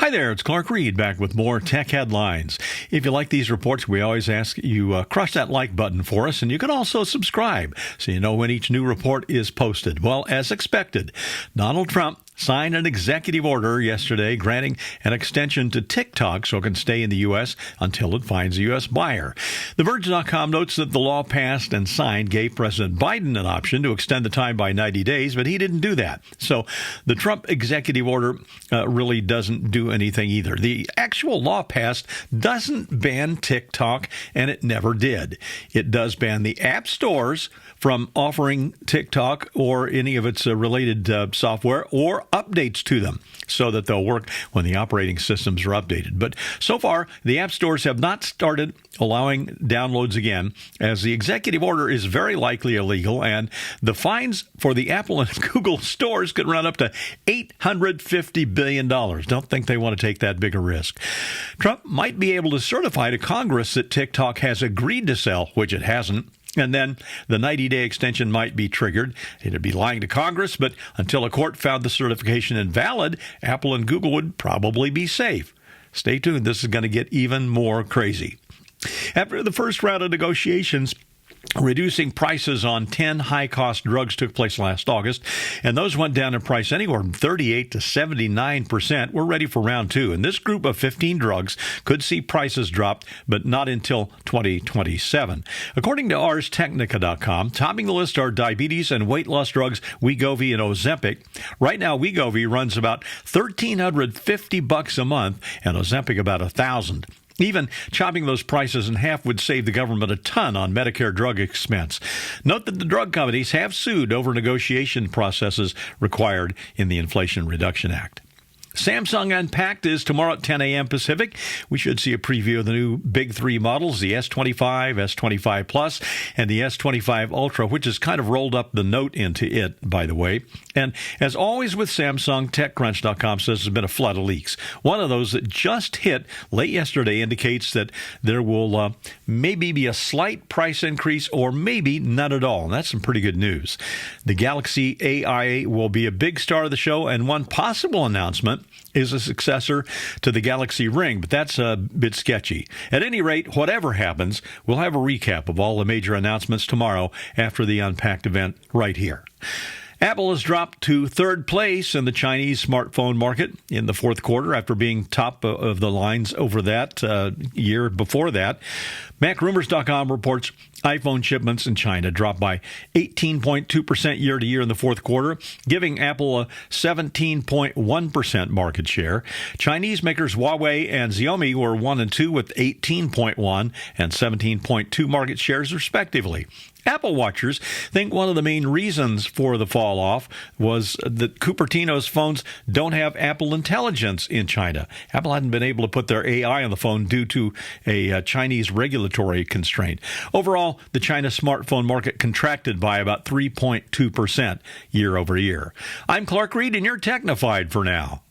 Hi there, it's Clark Reid back with more tech headlines. If you like these reports, we always ask you crush that like button for us, and you can also subscribe so you know when each new report is posted. Well, as expected, Donald Trump signed an executive order yesterday granting an extension to TikTok so it can stay in the U.S. until it finds a U.S. buyer. TheVerge.com notes that the law passed and signed gave President Biden an option to extend the time by 90 days, but he didn't do that. So the Trump executive order really doesn't do anything either. The actual law passed doesn't ban TikTok, and it never did. It does ban the app stores from offering TikTok or any of its related software or updates to them so that they'll work when the operating systems are updated. But so far, the app stores have not started allowing downloads again, as the executive order is very likely illegal, and the fines for the Apple and Google stores could run up to $850 billion. Don't think they want to take that big a risk. Trump might be able to certify to Congress that TikTok has agreed to sell, which it hasn't. And then the 90-day extension might be triggered. It'd be lying to Congress, but until a court found the certification invalid, Apple and Google would probably be safe. Stay tuned. This is going to get even more crazy. After the first round of negotiations, reducing prices on 10 high-cost drugs took place last August, and those went down in price anywhere from 38 to 79%. We're ready for round two, and this group of 15 drugs could see prices drop, but not until 2027. According to ArsTechnica.com, topping the list are diabetes and weight loss drugs Wegovy and Ozempic. Right now, Wegovy runs about $1,350 a month, and Ozempic about $1,000. Even chopping those prices in half would save the government a ton on Medicare drug expense. Note that the drug companies have sued over negotiation processes required in the Inflation Reduction Act. Samsung Unpacked is tomorrow at 10 a.m. Pacific. We should see a preview of the new big three models, the S25, S25 Plus, and the S25 Ultra, which has kind of rolled up the Note into it, by the way. And as always with Samsung, TechCrunch.com says there's been a flood of leaks. One of those that just hit late yesterday indicates that there will maybe be a slight price increase or maybe none at all. And that's some pretty good news. The Galaxy AI will be a big star of the show, and one possible announcement is a successor to the Galaxy Ring, but that's a bit sketchy. At any rate, whatever happens, we'll have a recap of all the major announcements tomorrow after the Unpacked event right here. Apple has dropped to third place in the Chinese smartphone market in the fourth quarter after being top of the lines over that year before that. MacRumors.com reports iPhone shipments in China dropped by 18.2% year-to-year in the fourth quarter, giving Apple a 17.1% market share. Chinese makers Huawei and Xiaomi were 1 and 2 with 18.1 and 17.2 market shares, respectively. Apple watchers think one of the main reasons for the fall off was that Cupertino's phones don't have Apple Intelligence in China. Apple hadn't been able to put their AI on the phone due to a Chinese regulatory constraint. Overall, the China smartphone market contracted by about 3.2% year over year. I'm Clark Reid, and you're technified for now.